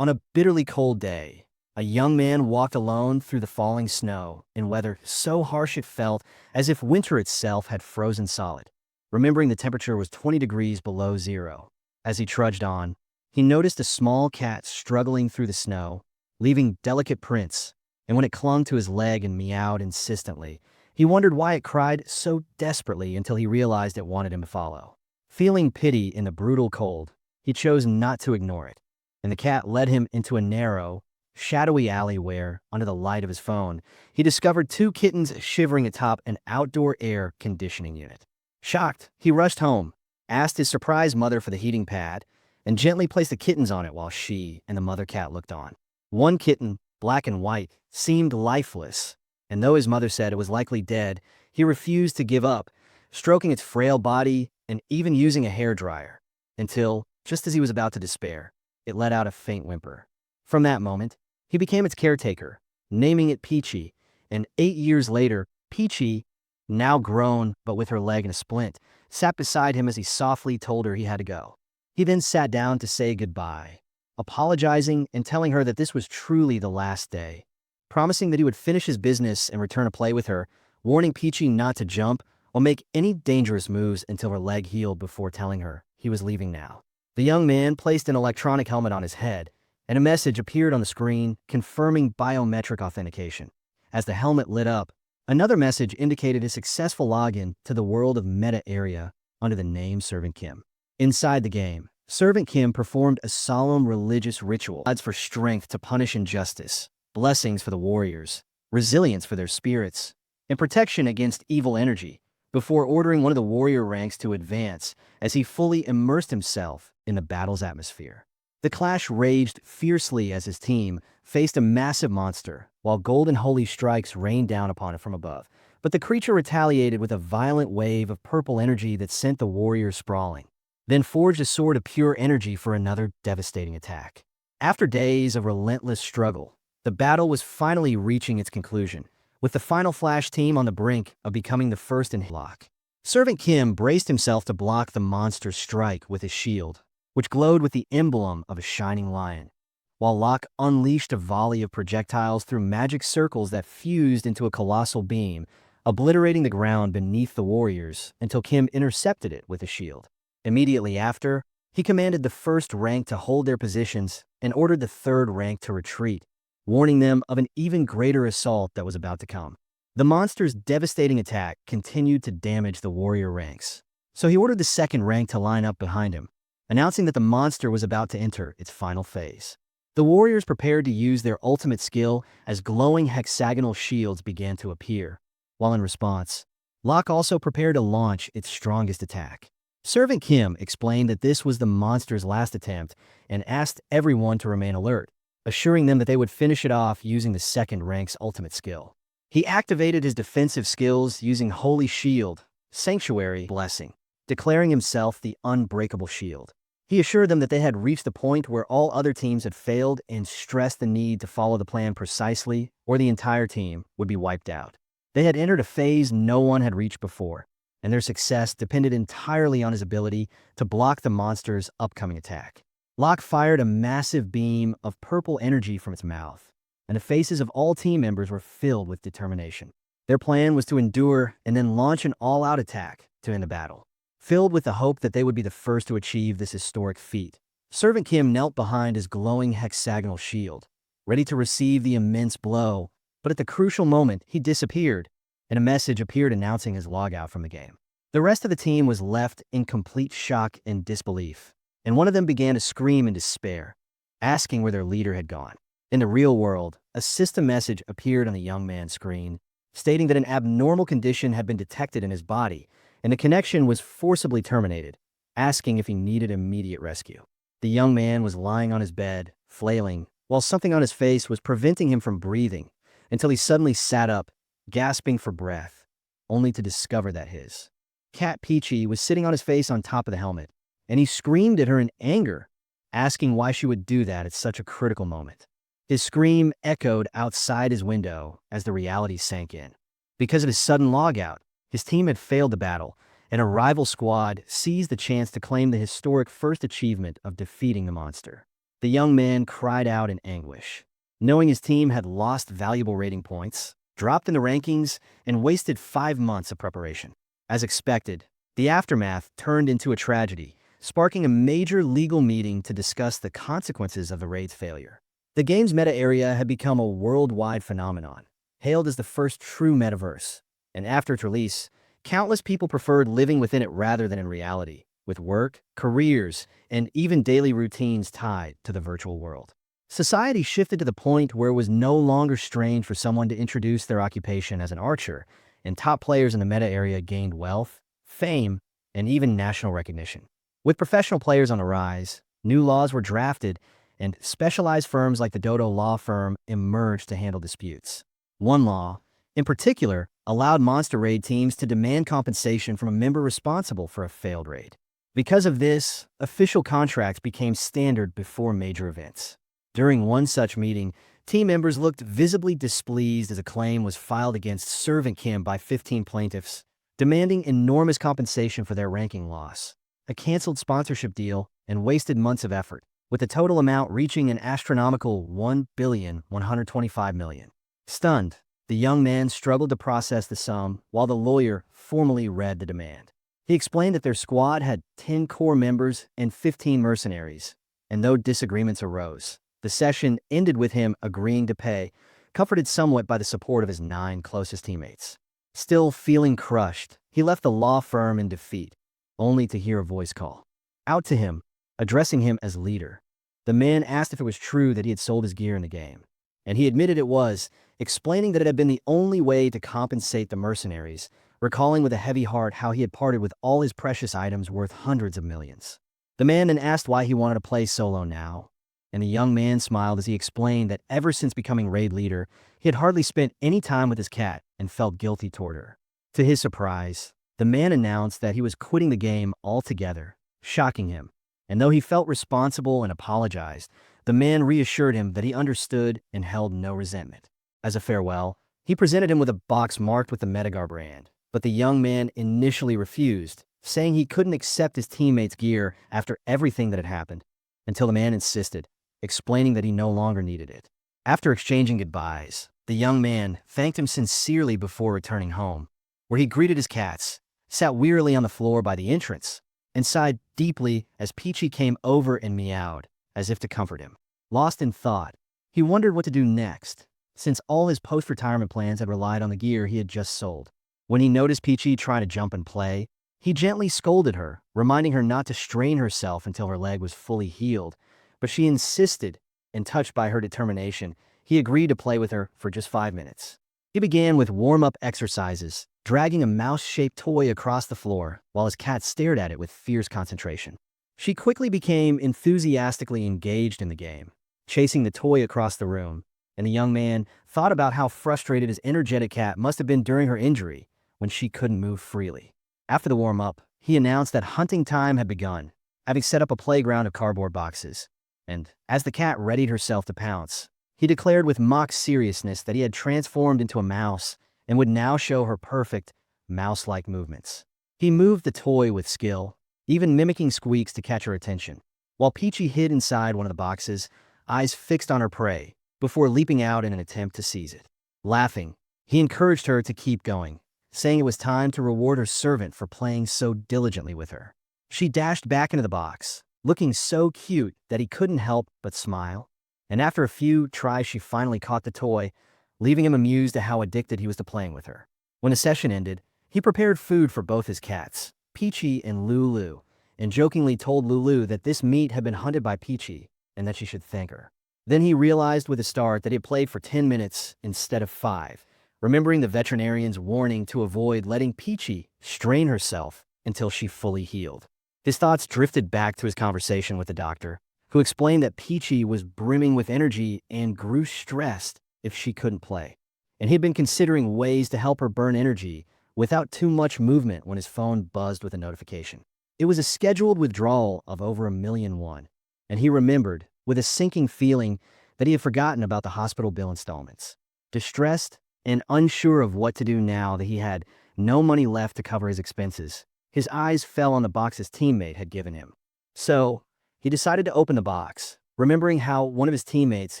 On a bitterly cold day, a young man walked alone through the falling snow in weather so harsh it felt as if winter itself had frozen solid. Remembering the temperature was 20 degrees below zero. As he trudged on, he noticed a small cat struggling through the snow, leaving delicate prints, and when it clung to his leg and meowed insistently, he wondered why it cried so desperately until he realized it wanted him to follow. Feeling pity in the brutal cold, he chose not to ignore it, and the cat led him into a narrow, shadowy alley where, under the light of his phone, he discovered two kittens shivering atop an outdoor air conditioning unit. Shocked, he rushed home, asked his surprised mother for the heating pad, and gently placed the kittens on it while she and the mother cat looked on. One kitten, black and white, seemed lifeless, and though his mother said it was likely dead, he refused to give up, stroking its frail body and even using a hairdryer, until, just as he was about to despair, it let out a faint whimper. From that moment, he became its caretaker, naming it Peachy, and 8 years later, Peachy, now grown but with her leg in a splint, sat beside him as he softly told her he had to go. He then sat down to say goodbye, apologizing and telling her that this was truly the last day, promising that he would finish his business and return to play with her, warning Peachy not to jump or make any dangerous moves until her leg healed before telling her he was leaving now. The young man placed an electronic helmet on his head, and a message appeared on the screen confirming biometric authentication. As the helmet lit up, another message indicated a successful login to the world of Meta area under the name Servant Kim. Inside the game, Servant Kim performed a solemn religious ritual, odds for strength to punish injustice, blessings for the warriors, resilience for their spirits, and protection against evil energy, before ordering one of the warrior ranks to advance as he fully immersed himself in the battle's atmosphere. The clash raged fiercely as his team faced a massive monster, while golden holy strikes rained down upon it from above. But the creature retaliated with a violent wave of purple energy that sent the warriors sprawling, then forged a sword of pure energy for another devastating attack. After days of relentless struggle, the battle was finally reaching its conclusion, with the final Flash team on the brink of becoming the first in block. Servant Kim braced himself to block the monster's strike with his shield, which glowed with the emblem of a shining lion, while Locke unleashed a volley of projectiles through magic circles that fused into a colossal beam, obliterating the ground beneath the warriors until Kim intercepted it with a shield. Immediately after, he commanded the first rank to hold their positions and ordered the third rank to retreat, warning them of an even greater assault that was about to come. The monster's devastating attack continued to damage the warrior ranks, so he ordered the second rank to line up behind him, announcing that the monster was about to enter its final phase. The warriors prepared to use their ultimate skill as glowing hexagonal shields began to appear, while in response, Locke also prepared to launch its strongest attack. Servant Kim explained that this was the monster's last attempt and asked everyone to remain alert, assuring them that they would finish it off using the second rank's ultimate skill. He activated his defensive skills using Holy Shield, Sanctuary Blessing, declaring himself the unbreakable shield. He assured them that they had reached the point where all other teams had failed and stressed the need to follow the plan precisely or the entire team would be wiped out. They had entered a phase no one had reached before, and their success depended entirely on his ability to block the monster's upcoming attack. Locke fired a massive beam of purple energy from its mouth, and the faces of all team members were filled with determination. Their plan was to endure and then launch an all-out attack to end the battle. Filled with the hope that they would be the first to achieve this historic feat, Servant Kim knelt behind his glowing hexagonal shield, ready to receive the immense blow, but at the crucial moment, he disappeared, and a message appeared announcing his logout from the game. The rest of the team was left in complete shock and disbelief, and one of them began to scream in despair, asking where their leader had gone. In the real world, a system message appeared on the young man's screen, stating that an abnormal condition had been detected in his body, and the connection was forcibly terminated, asking if he needed immediate rescue. The young man was lying on his bed, flailing, while something on his face was preventing him from breathing, until he suddenly sat up, gasping for breath, only to discover that his cat Peachy was sitting on his face on top of the helmet, and he screamed at her in anger, asking why she would do that at such a critical moment. His scream echoed outside his window as the reality sank in. Because of his sudden logout, his team had failed the battle, and a rival squad seized the chance to claim the historic first achievement of defeating the monster. The young man cried out in anguish, knowing his team had lost valuable rating points, dropped in the rankings, and wasted 5 months of preparation. As expected, the aftermath turned into a tragedy, sparking a major legal meeting to discuss the consequences of the raid's failure. The game's meta area had become a worldwide phenomenon, hailed as the first true metaverse, and after its release, countless people preferred living within it rather than in reality, with work, careers, and even daily routines tied to the virtual world. Society shifted to the point where it was no longer strange for someone to introduce their occupation as an archer, and top players in the meta area gained wealth, fame, and even national recognition. With professional players on the rise, new laws were drafted, and specialized firms like the Dodo law firm emerged to handle disputes. One law, in particular, allowed monster raid teams to demand compensation from a member responsible for a failed raid. Because of this, official contracts became standard before major events. During one such meeting, team members looked visibly displeased as a claim was filed against Servant Kim by 15 plaintiffs, demanding enormous compensation for their ranking loss, a canceled sponsorship deal, and wasted months of effort, with the total amount reaching an astronomical $1,125,000,000. Stunned, the young man struggled to process the sum while the lawyer formally read the demand. He explained that their squad had 10 core members and 15 mercenaries, and though disagreements arose, the session ended with him agreeing to pay, comforted somewhat by the support of his 9 closest teammates. Still feeling crushed, he left the law firm in defeat, only to hear a voice call out to him, addressing him as leader. The man asked if it was true that he had sold his gear in the game, and he admitted it was, explaining that it had been the only way to compensate the mercenaries, recalling with a heavy heart how he had parted with all his precious items worth hundreds of millions. The man then asked why he wanted to play solo now, and the young man smiled as he explained that ever since becoming raid leader, he had hardly spent any time with his cat and felt guilty toward her. To his surprise, the man announced that he was quitting the game altogether, shocking him, and though he felt responsible and apologized, the man reassured him that he understood and held no resentment. As a farewell, he presented him with a box marked with the Metagar brand, but the young man initially refused, saying he couldn't accept his teammates' gear after everything that had happened, until the man insisted, explaining that he no longer needed it. After exchanging goodbyes, the young man thanked him sincerely before returning home, where he greeted his cats, sat wearily on the floor by the entrance, and sighed deeply as Peachy came over and meowed, as if to comfort him. Lost in thought, he wondered what to do next, since all his post-retirement plans had relied on the gear he had just sold. When he noticed Peachy trying to jump and play, he gently scolded her, reminding her not to strain herself until her leg was fully healed, but she insisted, and touched by her determination, he agreed to play with her for just 5 minutes. He began with warm-up exercises, dragging a mouse-shaped toy across the floor while his cat stared at it with fierce concentration. She quickly became enthusiastically engaged in the game, chasing the toy across the room, and the young man thought about how frustrated his energetic cat must have been during her injury when she couldn't move freely. After the warm-up, he announced that hunting time had begun, having set up a playground of cardboard boxes, and as the cat readied herself to pounce, he declared with mock seriousness that he had transformed into a mouse and would now show her perfect, mouse-like movements. He moved the toy with skill, even mimicking squeaks to catch her attention, while Peachy hid inside one of the boxes, eyes fixed on her prey, before leaping out in an attempt to seize it. Laughing, he encouraged her to keep going, saying it was time to reward her servant for playing so diligently with her. She dashed back into the box, looking so cute that he couldn't help but smile, and after a few tries she finally caught the toy, leaving him amused at how addicted he was to playing with her. When the session ended, he prepared food for both his cats, Peachy and Lulu, and jokingly told Lulu that this meat had been hunted by Peachy and that she should thank her. Then he realized with a start that he had played for 10 minutes instead of 5, remembering the veterinarian's warning to avoid letting Peachy strain herself until she fully healed. His thoughts drifted back to his conversation with the doctor, who explained that Peachy was brimming with energy and grew stressed if she couldn't play, and he had been considering ways to help her burn energy without too much movement when his phone buzzed with a notification. It was a scheduled withdrawal of over $1,000,000, and he remembered, with a sinking feeling, that he had forgotten about the hospital bill installments. Distressed and unsure of what to do now that he had no money left to cover his expenses, his eyes fell on the box his teammate had given him. So, he decided to open the box, remembering how one of his teammates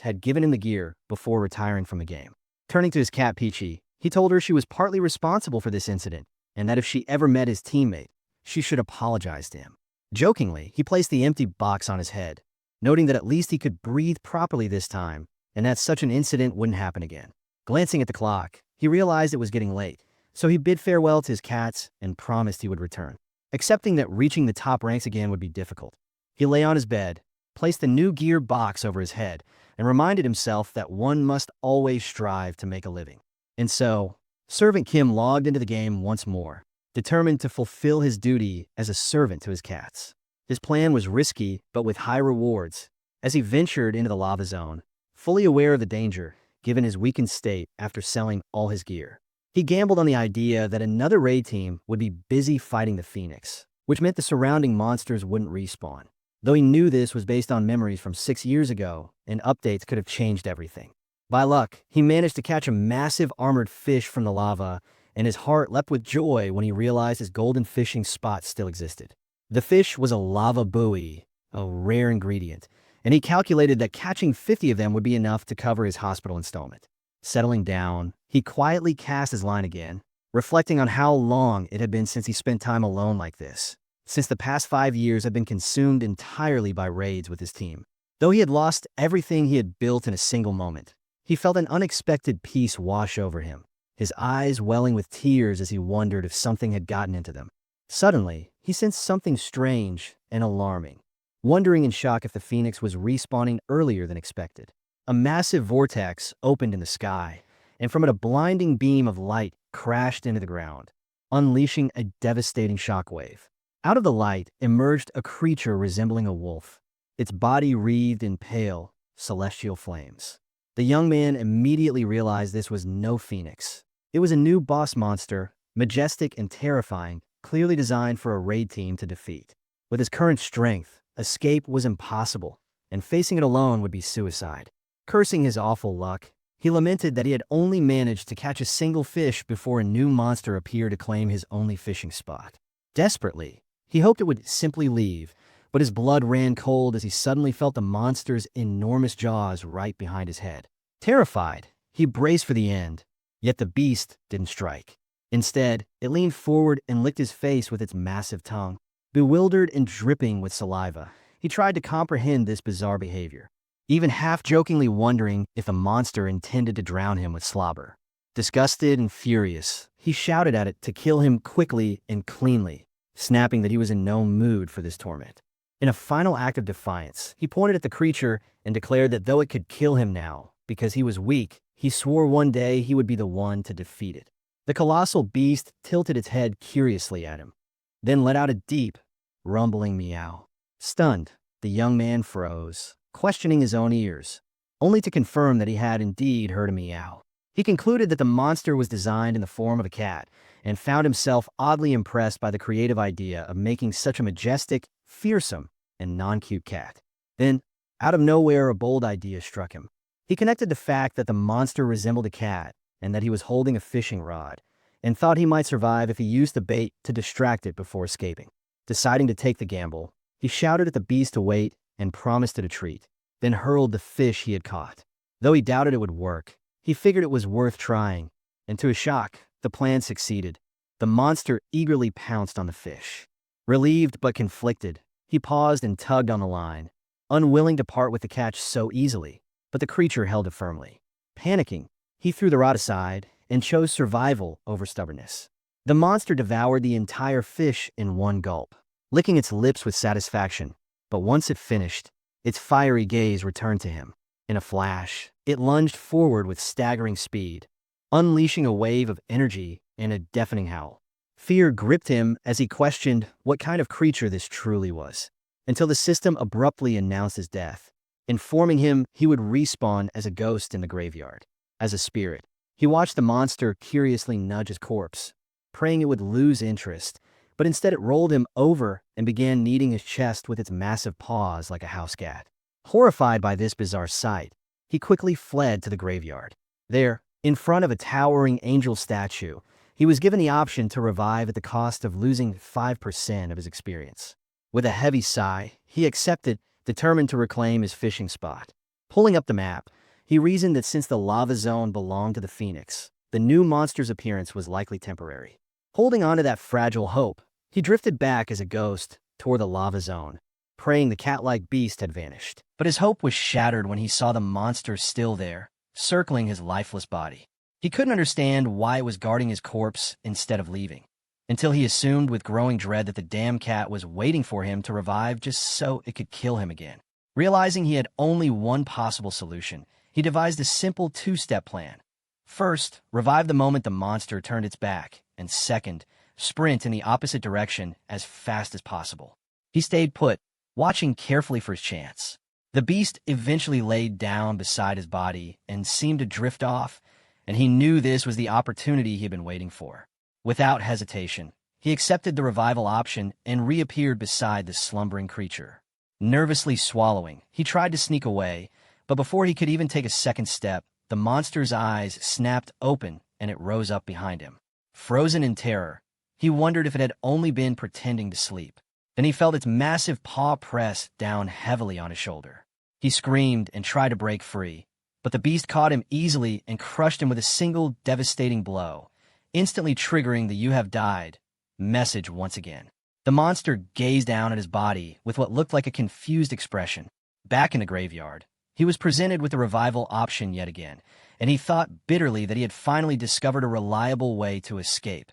had given him the gear before retiring from the game. Turning to his cat Peachy, he told her she was partly responsible for this incident and that if she ever met his teammate, she should apologize to him. Jokingly, he placed the empty box on his head, noting that at least he could breathe properly this time and that such an incident wouldn't happen again. Glancing at the clock, he realized it was getting late, so he bid farewell to his cats and promised he would return. Accepting that reaching the top ranks again would be difficult, he lay on his bed, placed the new gear box over his head, and reminded himself that one must always strive to make a living. And so, Servant Kim logged into the game once more, determined to fulfill his duty as a servant to his cats. His plan was risky, but with high rewards, as he ventured into the lava zone, fully aware of the danger, given his weakened state after selling all his gear. He gambled on the idea that another raid team would be busy fighting the Phoenix, which meant the surrounding monsters wouldn't respawn. Though he knew this was based on memories from 6 years ago, and updates could have changed everything. By luck, he managed to catch a massive armored fish from the lava, and his heart leapt with joy when he realized his golden fishing spot still existed. The fish was a lava buoy, a rare ingredient, and he calculated that catching 50 of them would be enough to cover his hospital installment. Settling down, he quietly cast his line again, reflecting on how long it had been since he spent time alone like this, since the past 5 years had been consumed entirely by raids with his team. Though he had lost everything he had built in a single moment, he felt an unexpected peace wash over him, his eyes welling with tears as he wondered if something had gotten into them. Suddenly, he sensed something strange and alarming, wondering in shock if the Phoenix was respawning earlier than expected. A massive vortex opened in the sky, and from it a blinding beam of light crashed into the ground, unleashing a devastating shockwave. Out of the light emerged a creature resembling a wolf, its body wreathed in pale, celestial flames. The young man immediately realized this was no Phoenix. It was a new boss monster, majestic and terrifying, clearly designed for a raid team to defeat. With his current strength, escape was impossible, and facing it alone would be suicide. Cursing his awful luck, he lamented that he had only managed to catch a single fish before a new monster appeared to claim his only fishing spot. Desperately, he hoped it would simply leave, but his blood ran cold as he suddenly felt the monster's enormous jaws right behind his head. Terrified, he braced for the end, yet the beast didn't strike. Instead, it leaned forward and licked his face with its massive tongue. Bewildered and dripping with saliva, he tried to comprehend this bizarre behavior, even half-jokingly wondering if the monster intended to drown him with slobber. Disgusted and furious, he shouted at it to kill him quickly and cleanly, snapping that he was in no mood for this torment. In a final act of defiance, he pointed at the creature and declared that though it could kill him now, because he was weak, he swore one day he would be the one to defeat it. The colossal beast tilted its head curiously at him, then let out a deep, rumbling meow. Stunned, the young man froze, questioning his own ears, only to confirm that he had indeed heard a meow. He concluded that the monster was designed in the form of a cat, and found himself oddly impressed by the creative idea of making such a majestic, fearsome, and non-cute cat. Then, out of nowhere, a bold idea struck him. He connected the fact that the monster resembled a cat, and that he was holding a fishing rod, and thought he might survive if he used the bait to distract it before escaping. Deciding to take the gamble, he shouted at the beast to wait and promised it a treat, then hurled the fish he had caught. Though he doubted it would work, he figured it was worth trying, and to his shock, the plan succeeded. The monster eagerly pounced on the fish. Relieved but conflicted, he paused and tugged on the line, unwilling to part with the catch so easily, but the creature held it firmly. Panicking, he threw the rod aside and chose survival over stubbornness. The monster devoured the entire fish in one gulp, licking its lips with satisfaction, but once it finished, its fiery gaze returned to him. In a flash, it lunged forward with staggering speed, unleashing a wave of energy and a deafening howl. Fear gripped him as he questioned what kind of creature this truly was, until the system abruptly announced his death, informing him he would respawn as a ghost in the graveyard. As a spirit, he watched the monster curiously nudge his corpse, praying it would lose interest, but instead it rolled him over and began kneading his chest with its massive paws like a house cat. Horrified by this bizarre sight, he quickly fled to the graveyard. There, in front of a towering angel statue, he was given the option to revive at the cost of losing 5% of his experience. With a heavy sigh, he accepted, determined to reclaim his fishing spot. Pulling up the map, he reasoned that since the lava zone belonged to the Phoenix, the new monster's appearance was likely temporary. Holding on to that fragile hope, he drifted back as a ghost toward the lava zone, praying the cat-like beast had vanished. But his hope was shattered when he saw the monster still there, circling his lifeless body. He couldn't understand why it was guarding his corpse instead of leaving, until he assumed with growing dread that the damn cat was waiting for him to revive just so it could kill him again. Realizing he had only one possible solution, he devised a simple two-step plan. First, revive the moment the monster turned its back, and second, sprint in the opposite direction as fast as possible. He stayed put, watching carefully for his chance. The beast eventually laid down beside his body and seemed to drift off, and he knew this was the opportunity he had been waiting for. Without hesitation, he accepted the revival option and reappeared beside the slumbering creature. Nervously swallowing, he tried to sneak away, but before he could even take a second step, the monster's eyes snapped open and it rose up behind him. Frozen in terror, he wondered if it had only been pretending to sleep. Then he felt its massive paw press down heavily on his shoulder. He screamed and tried to break free, but the beast caught him easily and crushed him with a single devastating blow, instantly triggering the "you have died" message once again. The monster gazed down at his body with what looked like a confused expression. Back in the graveyard, he was presented with the revival option yet again, and he thought bitterly that he had finally discovered a reliable way to escape,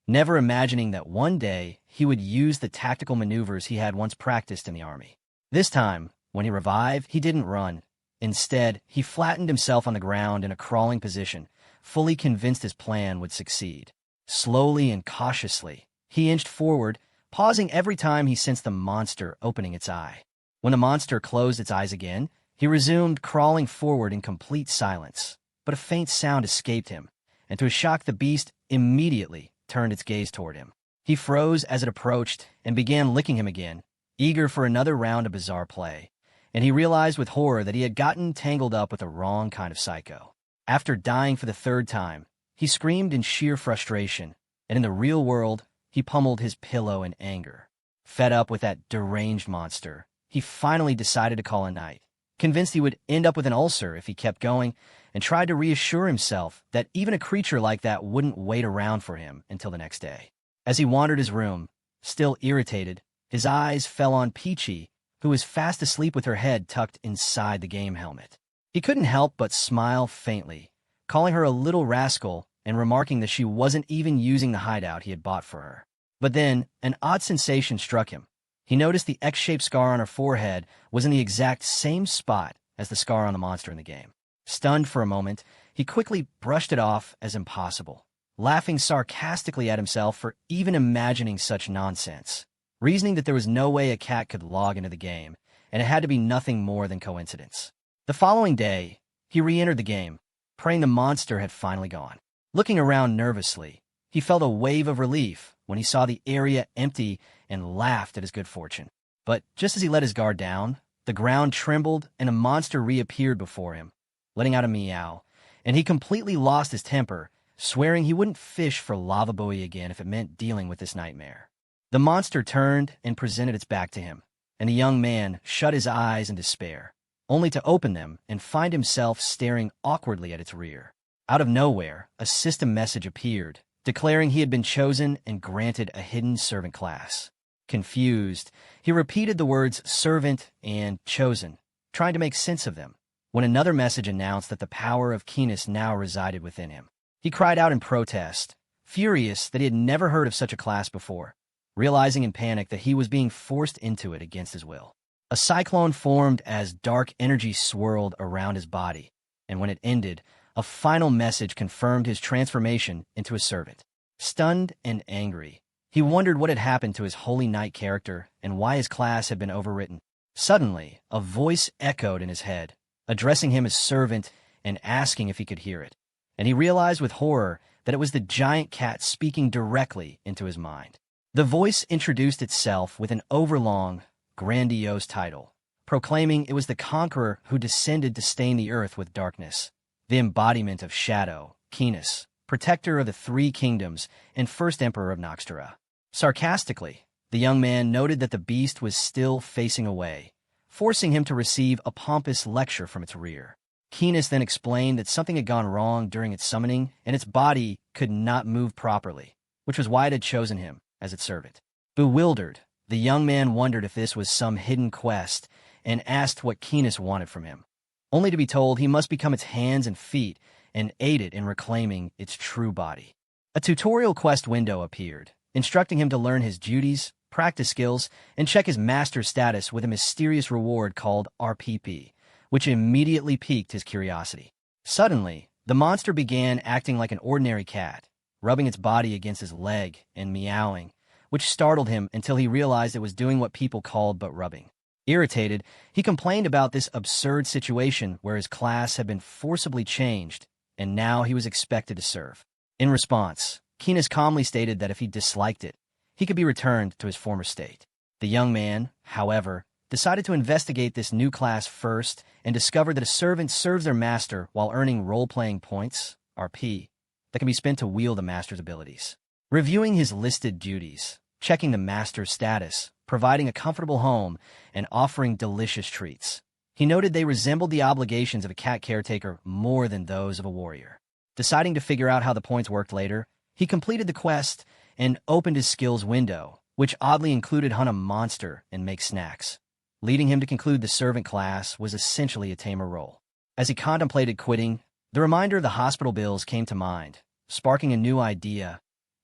never imagining that one day he would use the tactical maneuvers he had once practiced in the army. This time, when he revived, he didn't run. Instead, he flattened himself on the ground in a crawling position, fully convinced his plan would succeed. Slowly and cautiously, he inched forward, pausing every time he sensed the monster opening its eye. When the monster closed its eyes again, he resumed crawling forward in complete silence, but a faint sound escaped him, and to his shock the beast immediately turned its gaze toward him. He froze as it approached and began licking him again, eager for another round of bizarre play, and he realized with horror that he had gotten tangled up with the wrong kind of psycho. After dying for the third time, he screamed in sheer frustration, and in the real world, he pummeled his pillow in anger. Fed up with that deranged monster, he finally decided to call a night, convinced he would end up with an ulcer if he kept going, and tried to reassure himself that even a creature like that wouldn't wait around for him until the next day. As he wandered his room, still irritated, his eyes fell on Peachy, who was fast asleep with her head tucked inside the game helmet. He couldn't help but smile faintly, calling her a little rascal and remarking that she wasn't even using the hideout he had bought for her. But then, an odd sensation struck him. He noticed the X-shaped scar on her forehead was in the exact same spot as the scar on the monster in the game. Stunned for a moment, he quickly brushed it off as impossible, laughing sarcastically at himself for even imagining such nonsense, reasoning that there was no way a cat could log into the game, and it had to be nothing more than coincidence. The following day, he re-entered the game, praying the monster had finally gone. Looking around nervously, he felt a wave of relief when he saw the area empty and laughed at his good fortune. But just as he let his guard down, the ground trembled and a monster reappeared before him, letting out a meow, and he completely lost his temper, swearing he wouldn't fish for lava buoy again if it meant dealing with this nightmare. The monster turned and presented its back to him, and the young man shut his eyes in despair, only to open them and find himself staring awkwardly at its rear. Out of nowhere, a system message appeared, declaring he had been chosen and granted a hidden servant class. Confused, he repeated the words servant and chosen, trying to make sense of them, when another message announced that the power of keenness now resided within him. He cried out in protest, furious that he had never heard of such a class before, realizing in panic that he was being forced into it against his will. A cyclone formed as dark energy swirled around his body, and when it ended, a final message confirmed his transformation into a servant. Stunned and angry, he wondered what had happened to his Holy Knight character and why his class had been overwritten. Suddenly, a voice echoed in his head, addressing him as servant and asking if he could hear it, and he realized with horror that it was the giant cat speaking directly into his mind. The voice introduced itself with an overlong, grandiose title, proclaiming it was the conqueror who descended to stain the earth with darkness, the embodiment of shadow, keenness, protector of the three kingdoms, and first emperor of Noxtera. Sarcastically, the young man noted that the beast was still facing away, forcing him to receive a pompous lecture from its rear. Keenus then explained that something had gone wrong during its summoning, and its body could not move properly, which was why it had chosen him as its servant. Bewildered, the young man wondered if this was some hidden quest and asked what Keenus wanted from him, only to be told he must become its hands and feet and aid it in reclaiming its true body. A tutorial quest window appeared, instructing him to learn his duties, practice skills, and check his master's status with a mysterious reward called RPP, which immediately piqued his curiosity. Suddenly, the monster began acting like an ordinary cat, rubbing its body against his leg and meowing, which startled him until he realized it was doing what people called butt rubbing. Irritated, he complained about this absurd situation where his class had been forcibly changed, and now he was expected to serve. In response, Keenus calmly stated that if he disliked it, he could be returned to his former state. The young man, however, decided to investigate this new class first and discovered that a servant serves their master while earning role-playing points, RP, that can be spent to wield the master's abilities. Reviewing his listed duties, checking the master's status, providing a comfortable home, and offering delicious treats, he noted they resembled the obligations of a cat caretaker more than those of a warrior. Deciding to figure out how the points worked later, he completed the quest and opened his skills window, which oddly included hunt a monster and make snacks, leading him to conclude the servant class was essentially a tamer role. As he contemplated quitting, the reminder of the hospital bills came to mind, sparking a new idea.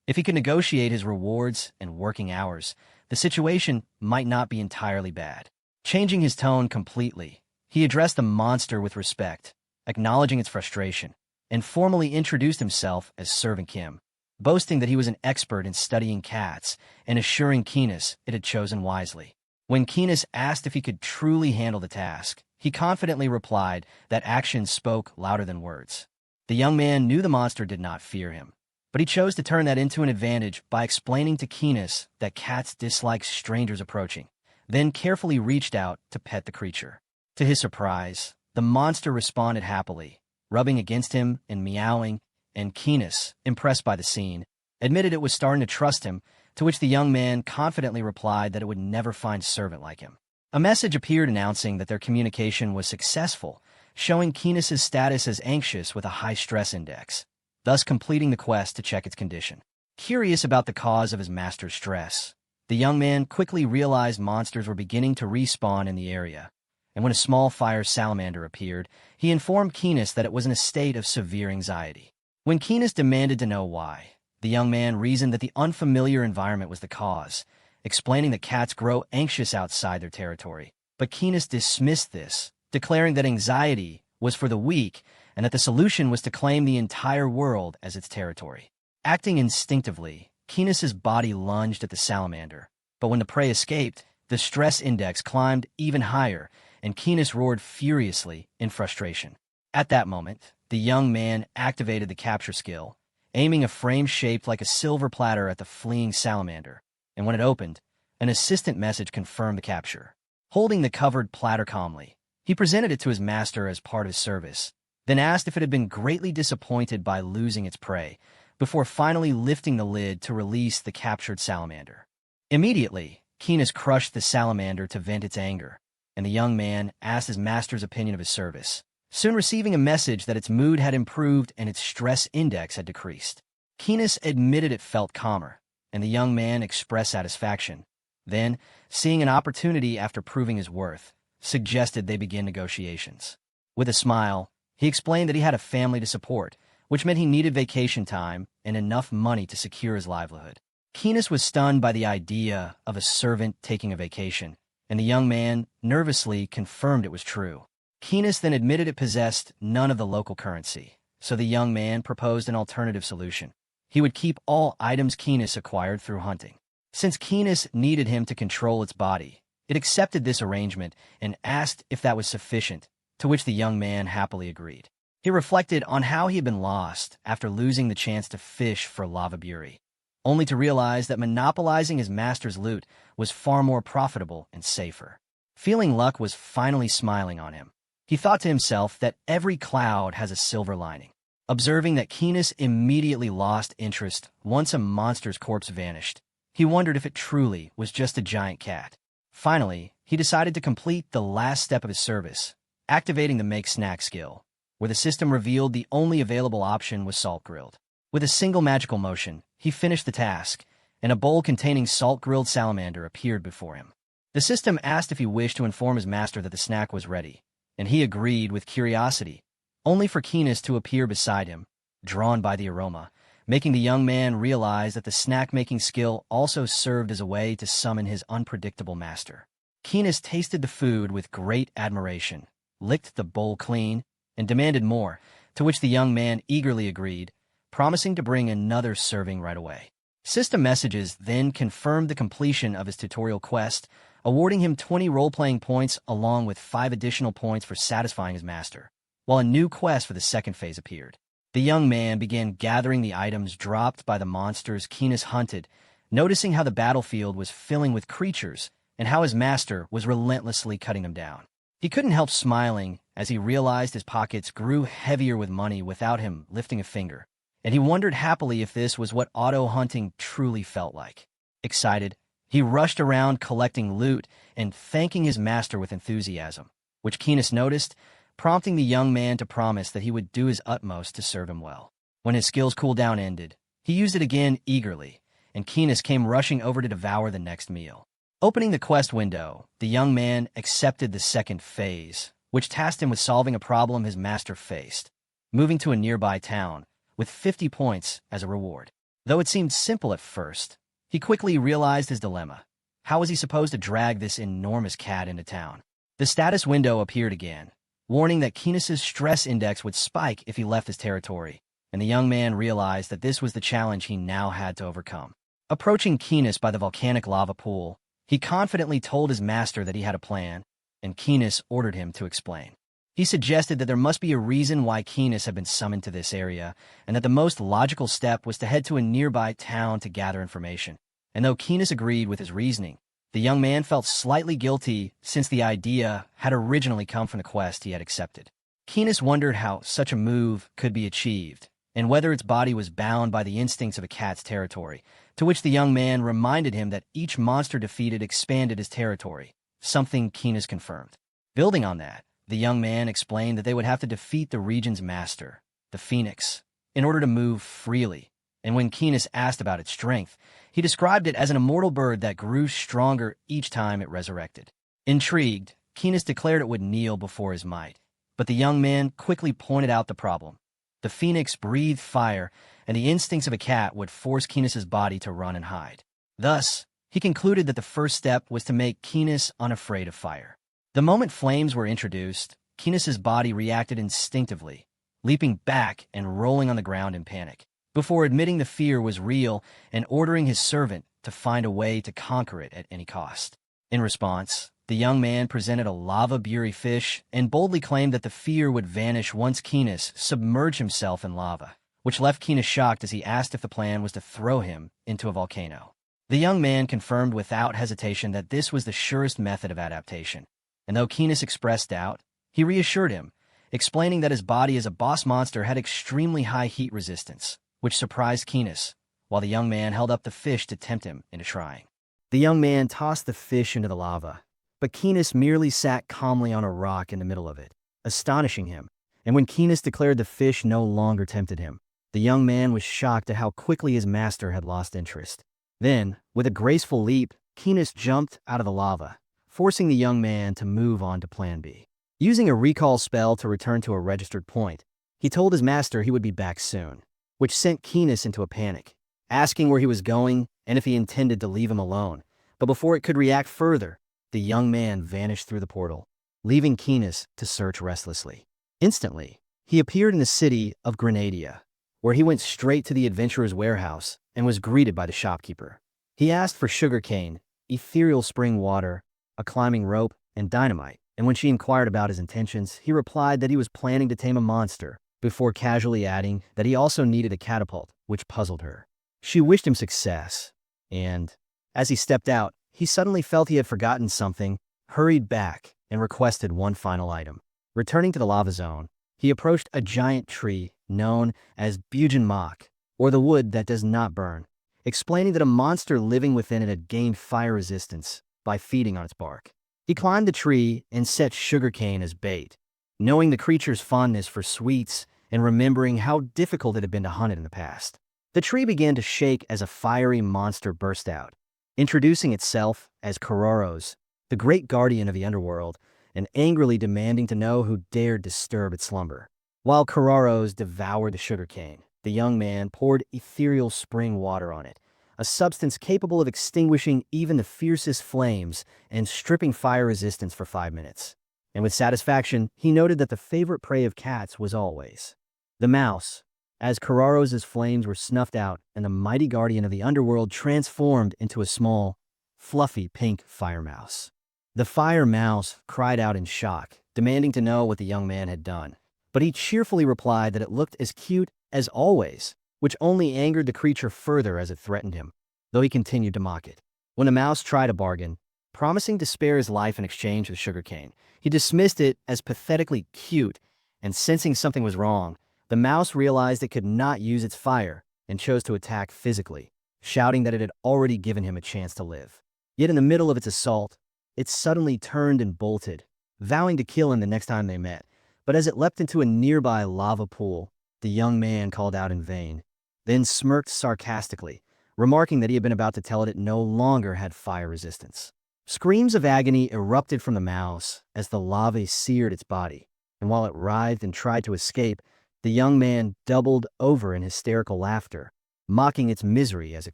If he could negotiate his rewards and working hours, the situation might not be entirely bad. Changing his tone completely, he addressed the monster with respect, acknowledging its frustration, and formally introduced himself as Servant Kim, boasting that he was an expert in studying cats and assuring Keenus it had chosen wisely. When Keenus asked if he could truly handle the task, he confidently replied that actions spoke louder than words. The young man knew the monster did not fear him, but he chose to turn that into an advantage by explaining to Keenus that cats dislike strangers approaching, then carefully reached out to pet the creature. To his surprise, the monster responded happily, rubbing against him and meowing, and Keenus, impressed by the scene, admitted it was starting to trust him, to which the young man confidently replied that it would never find a servant like him. A message appeared announcing that their communication was successful, showing Keenus's status as anxious with a high stress index, thus completing the quest to check its condition. Curious about the cause of his master's stress, the young man quickly realized monsters were beginning to respawn in the area, and when a small fire salamander appeared, he informed Keenus that it was in a state of severe anxiety. When Keenus demanded to know why, the young man reasoned that the unfamiliar environment was the cause, explaining that cats grow anxious outside their territory. But Keenus dismissed this, declaring that anxiety was for the weak and that the solution was to claim the entire world as its territory. Acting instinctively, Keenus's body lunged at the salamander, but when the prey escaped, the stress index climbed even higher, and Keenus roared furiously in frustration. At that moment, the young man activated the capture skill, aiming a frame shaped like a silver platter at the fleeing salamander, and when it opened, an assistant message confirmed the capture. Holding the covered platter calmly, he presented it to his master as part of his service, then asked if it had been greatly disappointed by losing its prey, before finally lifting the lid to release the captured salamander. Immediately, Keenus crushed the salamander to vent its anger, and the young man asked his master's opinion of his service, soon receiving a message that its mood had improved and its stress index had decreased. Keenus admitted it felt calmer, and the young man expressed satisfaction. Then, seeing an opportunity after proving his worth, suggested they begin negotiations. With a smile, he explained that he had a family to support, which meant he needed vacation time and enough money to secure his livelihood. Keenus was stunned by the idea of a servant taking a vacation, and the young man nervously confirmed it was true. Keenus then admitted it possessed none of the local currency, so the young man proposed an alternative solution. He would keep all items Keenus acquired through hunting. Since Keenus needed him to control its body, it accepted this arrangement and asked if that was sufficient, to which the young man happily agreed. He reflected on how he had been lost after losing the chance to fish for lava buri, only to realize that monopolizing his master's loot was far more profitable and safer. Feeling luck was finally smiling on him, he thought to himself that every cloud has a silver lining. Observing that Keenus immediately lost interest once a monster's corpse vanished, he wondered if it truly was just a giant cat. Finally, he decided to complete the last step of his service, activating the Make Snack skill, where the system revealed the only available option was salt-grilled. With a single magical motion, he finished the task, and a bowl containing salt-grilled salamander appeared before him. The system asked if he wished to inform his master that the snack was ready, and he agreed with curiosity, only for Keenis to appear beside him, drawn by the aroma, making the young man realize that the snack-making skill also served as a way to summon his unpredictable master. Keenis tasted the food with great admiration, licked the bowl clean, and demanded more, to which the young man eagerly agreed, promising to bring another serving right away. System messages then confirmed the completion of his tutorial quest, awarding him 20 role-playing points along with 5 additional points for satisfying his master, while a new quest for the second phase appeared. The young man began gathering the items dropped by the monsters Keenis hunted, noticing how the battlefield was filling with creatures and how his master was relentlessly cutting them down. He couldn't help smiling as he realized his pockets grew heavier with money without him lifting a finger, and he wondered happily if this was what auto-hunting truly felt like. Excited, he rushed around collecting loot and thanking his master with enthusiasm, which Keenis noticed, prompting the young man to promise that he would do his utmost to serve him well. When his skill's cooldown ended, he used it again eagerly, and Keenis came rushing over to devour the next meal. Opening the quest window, the young man accepted the second phase, which tasked him with solving a problem his master faced, moving to a nearby town, with 50 points as a reward. Though it seemed simple at first, he quickly realized his dilemma. How was he supposed to drag this enormous cat into town? The status window appeared again, warning that Keenis's stress index would spike if he left his territory, and the young man realized that this was the challenge he now had to overcome. Approaching Keenis by the volcanic lava pool, he confidently told his master that he had a plan, and Keenis ordered him to explain. He suggested that there must be a reason why Keenis had been summoned to this area, and that the most logical step was to head to a nearby town to gather information. And though Keenis agreed with his reasoning, the young man felt slightly guilty since the idea had originally come from the quest he had accepted. Keenis wondered how such a move could be achieved, and whether its body was bound by the instincts of a cat's territory, to which the young man reminded him that each monster defeated expanded his territory, something Keenis confirmed. Building on that, the young man explained that they would have to defeat the region's master, the Phoenix, in order to move freely, and when Keenis asked about its strength, he described it as an immortal bird that grew stronger each time it resurrected. Intrigued, Keenis declared it would kneel before his might, but the young man quickly pointed out the problem. The Phoenix breathed fire, and the instincts of a cat would force Keenis's body to run and hide. Thus, he concluded that the first step was to make Keenis unafraid of fire. The moment flames were introduced, Keenis's body reacted instinctively, leaping back and rolling on the ground in panic, before admitting the fear was real and ordering his servant to find a way to conquer it at any cost. In response, the young man presented a lava buri fish and boldly claimed that the fear would vanish once Keenis submerged himself in lava, which left Keenis shocked as he asked if the plan was to throw him into a volcano. The young man confirmed without hesitation that this was the surest method of adaptation, and though Keenis expressed doubt, he reassured him, explaining that his body as a boss monster had extremely high heat resistance, which surprised Keenis, while the young man held up the fish to tempt him into trying. The young man tossed the fish into the lava, but Keenis merely sat calmly on a rock in the middle of it, astonishing him, and when Keenis declared the fish no longer tempted him, the young man was shocked at how quickly his master had lost interest. Then, with a graceful leap, Keenis jumped out of the lava, forcing the young man to move on to Plan B. Using a recall spell to return to a registered point, he told his master he would be back soon, which sent Keenis into a panic, asking where he was going and if he intended to leave him alone. But before it could react further, the young man vanished through the portal, leaving Keenis to search restlessly. Instantly, he appeared in the city of Grenadia, where he went straight to the adventurer's warehouse and was greeted by the shopkeeper. He asked for sugarcane, ethereal spring water, a climbing rope, and dynamite, and when she inquired about his intentions, he replied that he was planning to tame a monster, before casually adding that he also needed a catapult, which puzzled her. She wished him success, and, as he stepped out, he suddenly felt he had forgotten something, hurried back, and requested one final item. Returning to the lava zone, he approached a giant tree known as Bugenmak, or the wood that does not burn, explaining that a monster living within it had gained fire resistance by feeding on its bark. He climbed the tree and set sugarcane as bait, knowing the creature's fondness for sweets and remembering how difficult it had been to hunt it in the past. The tree began to shake as a fiery monster burst out, introducing itself as Kororos, the great guardian of the underworld, and angrily demanding to know who dared disturb its slumber. While Kororos devoured the sugarcane, the young man poured ethereal spring water on it, a substance capable of extinguishing even the fiercest flames and stripping fire resistance for 5 minutes. And with satisfaction, he noted that the favorite prey of cats was always the mouse. As Kororos' flames were snuffed out and the mighty guardian of the underworld transformed into a small, fluffy pink fire mouse. The fire mouse cried out in shock, demanding to know what the young man had done. But he cheerfully replied that it looked as cute as always, which only angered the creature further as it threatened him, though he continued to mock it. When the mouse tried a bargain, promising to spare his life in exchange for sugarcane, he dismissed it as pathetically cute, and sensing something was wrong, the mouse realized it could not use its fire and chose to attack physically, shouting that it had already given him a chance to live. Yet in the middle of its assault, it suddenly turned and bolted, vowing to kill him the next time they met. But as it leapt into a nearby lava pool, the young man called out in vain, then smirked sarcastically, remarking that he had been about to tell it no longer had fire resistance. Screams of agony erupted from the mouse as the lava seared its body, and while it writhed and tried to escape, the young man doubled over in hysterical laughter, mocking its misery as it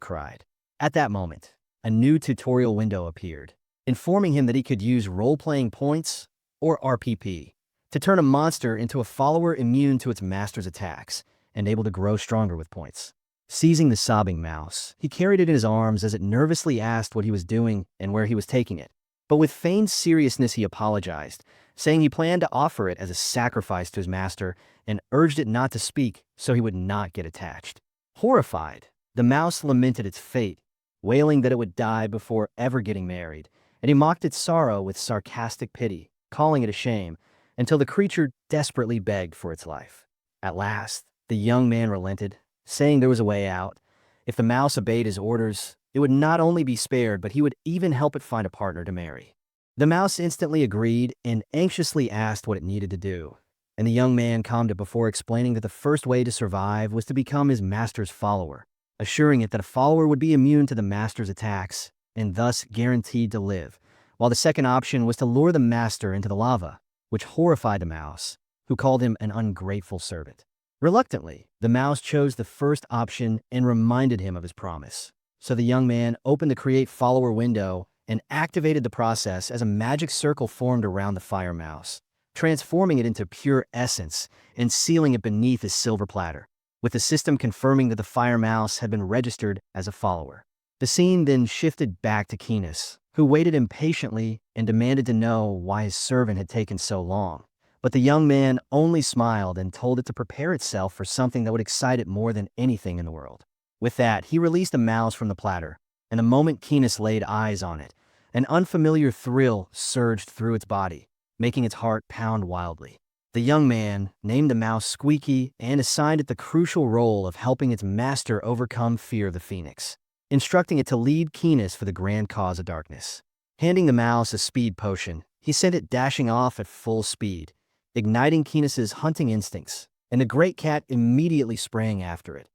cried. At that moment, a new tutorial window appeared, informing him that he could use role-playing points, or RPP, to turn a monster into a follower immune to its master's attacks and able to grow stronger with points. Seizing the sobbing mouse, he carried it in his arms as it nervously asked what he was doing and where he was taking it. But with feigned seriousness he apologized, saying he planned to offer it as a sacrifice to his master and urged it not to speak so he would not get attached. Horrified, the mouse lamented its fate, wailing that it would die before ever getting married, and he mocked its sorrow with sarcastic pity, calling it a shame, until the creature desperately begged for its life. At last, the young man relented, saying there was a way out. If the mouse obeyed his orders, it would not only be spared, but he would even help it find a partner to marry. The mouse instantly agreed and anxiously asked what it needed to do, and the young man calmed it before explaining that the first way to survive was to become his master's follower, assuring it that a follower would be immune to the master's attacks and thus guaranteed to live, while the second option was to lure the master into the lava, which horrified the mouse, who called him an ungrateful servant. Reluctantly, the mouse chose the first option and reminded him of his promise. So the young man opened the Create Follower window and activated the process as a magic circle formed around the fire mouse, transforming it into pure essence and sealing it beneath his silver platter, with the system confirming that the fire mouse had been registered as a follower. The scene then shifted back to Keenis, who waited impatiently and demanded to know why his servant had taken so long. But the young man only smiled and told it to prepare itself for something that would excite it more than anything in the world. With that, he released the mouse from the platter, and the moment Keenis laid eyes on it, an unfamiliar thrill surged through its body, making its heart pound wildly. The young man named the mouse Squeaky and assigned it the crucial role of helping its master overcome fear of the phoenix, instructing it to lead Keenis for the grand cause of darkness. Handing the mouse a speed potion, he sent it dashing off at full speed, igniting Keenis's hunting instincts, and the great cat immediately sprang after it,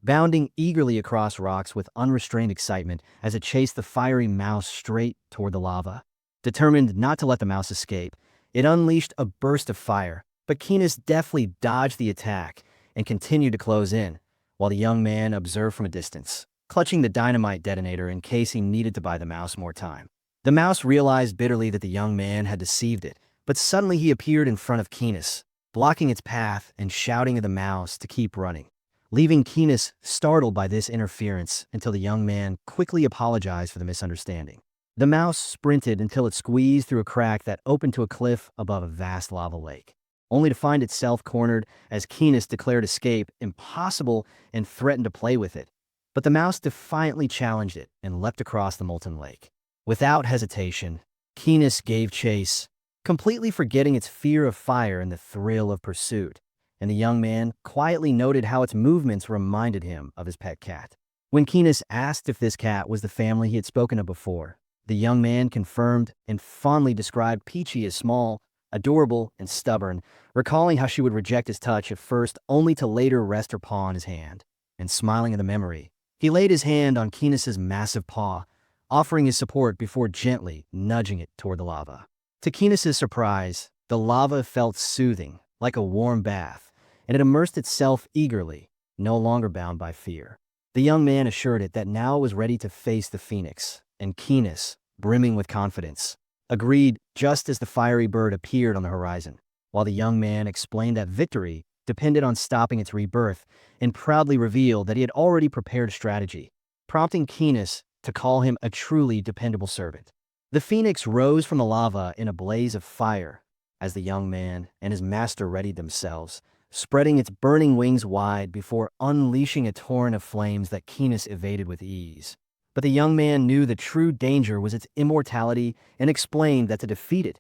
bounding eagerly across rocks with unrestrained excitement as it chased the fiery mouse straight toward the lava. Determined not to let the mouse escape, it unleashed a burst of fire, but Keenis deftly dodged the attack and continued to close in, while the young man observed from a distance, clutching the dynamite detonator in case he needed to buy the mouse more time. The mouse realized bitterly that the young man had deceived it, but suddenly he appeared in front of Keenis, blocking its path and shouting at the mouse to keep running, leaving Keenis startled by this interference until the young man quickly apologized for the misunderstanding. The mouse sprinted until it squeezed through a crack that opened to a cliff above a vast lava lake, only to find itself cornered as Keenis declared escape impossible and threatened to play with it. But the mouse defiantly challenged it and leapt across the molten lake. Without hesitation, Keenis gave chase, completely forgetting its fear of fire and the thrill of pursuit, and the young man quietly noted how its movements reminded him of his pet cat. When Keenis asked if this cat was the family he had spoken of before, The young man confirmed and fondly described Peachy as small, adorable, and stubborn, recalling how she would reject his touch at first only to later rest her paw on his hand. And smiling at the memory, he laid his hand on Kinos's massive paw, offering his support before gently nudging it toward the lava. To Kinos's surprise, the lava felt soothing, like a warm bath, and it immersed itself eagerly, no longer bound by fear. The young man assured it that now it was ready to face the phoenix, and Kinos, brimming with confidence, agreed just as the fiery bird appeared on the horizon, while the young man explained that victory depended on stopping its rebirth and proudly revealed that he had already prepared a strategy, prompting Kinos to call him a truly dependable servant. The phoenix rose from the lava in a blaze of fire as the young man and his master readied themselves, spreading its burning wings wide before unleashing a torrent of flames that Kinos evaded with ease. But the young man knew the true danger was its immortality and explained that to defeat it,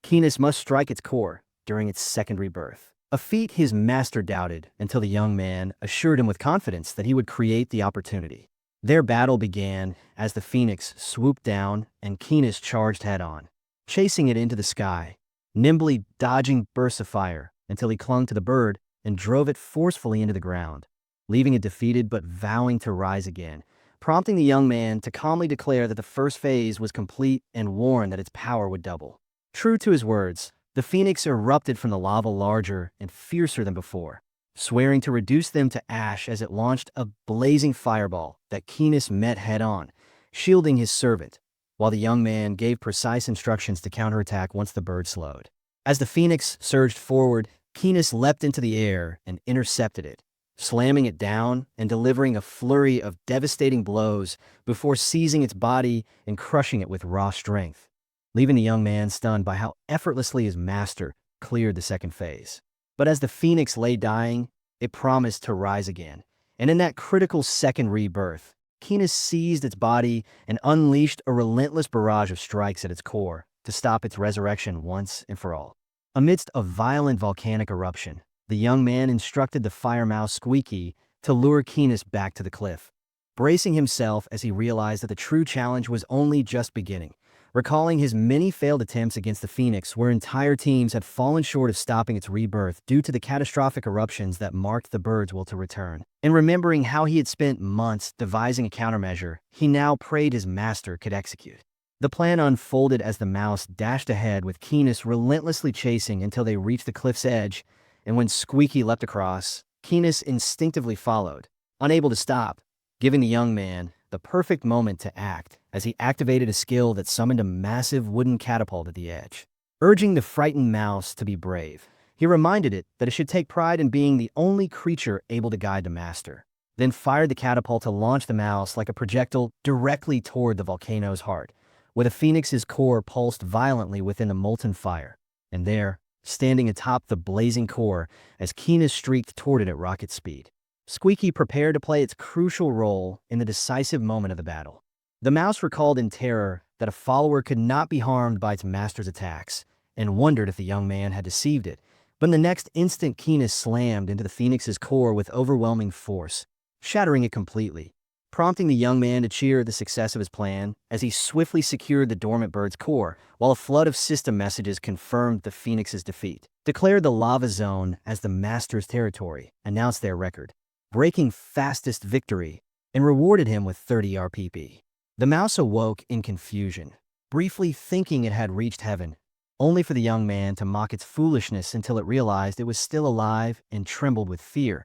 Kinos must strike its core during its second rebirth. A feat his master doubted until the young man assured him with confidence that he would create the opportunity. Their battle began as the phoenix swooped down and Kinos charged head-on, chasing it into the sky, nimbly dodging bursts of fire until he clung to the bird and drove it forcefully into the ground, leaving it defeated but vowing to rise again, prompting the young man to calmly declare that the first phase was complete and warn that its power would double. True to his words, the phoenix erupted from the lava larger and fiercer than before, swearing to reduce them to ash as it launched a blazing fireball that Kinos met head-on, shielding his servant, while the young man gave precise instructions to counterattack once the bird slowed. As the phoenix surged forward, Kinos leapt into the air and intercepted it, slamming it down and delivering a flurry of devastating blows before seizing its body and crushing it with raw strength, leaving the young man stunned by how effortlessly his master cleared the second phase. But as the phoenix lay dying, it promised to rise again, and in that critical second rebirth, Kinos seized its body and unleashed a relentless barrage of strikes at its core to stop its resurrection once and for all. Amidst a violent volcanic eruption, the young man instructed the fire mouse Squeaky to lure Kinos back to the cliff, bracing himself as he realized that the true challenge was only just beginning, recalling his many failed attempts against the phoenix where entire teams had fallen short of stopping its rebirth due to the catastrophic eruptions that marked the bird's will to return. And remembering how he had spent months devising a countermeasure, he now prayed his master could execute. The plan unfolded as the mouse dashed ahead with Kinos relentlessly chasing until they reached the cliff's edge, and when Squeaky leapt across, Kinos instinctively followed, unable to stop, giving the young man the perfect moment to act as he activated a skill that summoned a massive wooden catapult at the edge. Urging the frightened mouse to be brave, he reminded it that it should take pride in being the only creature able to guide the master, then fired the catapult to launch the mouse like a projectile directly toward the volcano's heart, where the phoenix's core pulsed violently within the molten fire. And there, standing atop the blazing core as Kinos streaked toward it at rocket speed, Squeaky prepared to play its crucial role in the decisive moment of the battle. The mouse recalled in terror that a follower could not be harmed by its master's attacks, and wondered if the young man had deceived it. But in the next instant, Kinos slammed into the phoenix's core with overwhelming force, shattering it completely, prompting the young man to cheer the success of his plan as he swiftly secured the dormant bird's core, while a flood of system messages confirmed the phoenix's defeat, declared the lava zone as the master's territory, announced their record breaking fastest victory, and rewarded him with 30 RPP. The mouse awoke in confusion, briefly thinking it had reached heaven, only for the young man to mock its foolishness until it realized it was still alive and trembled with fear,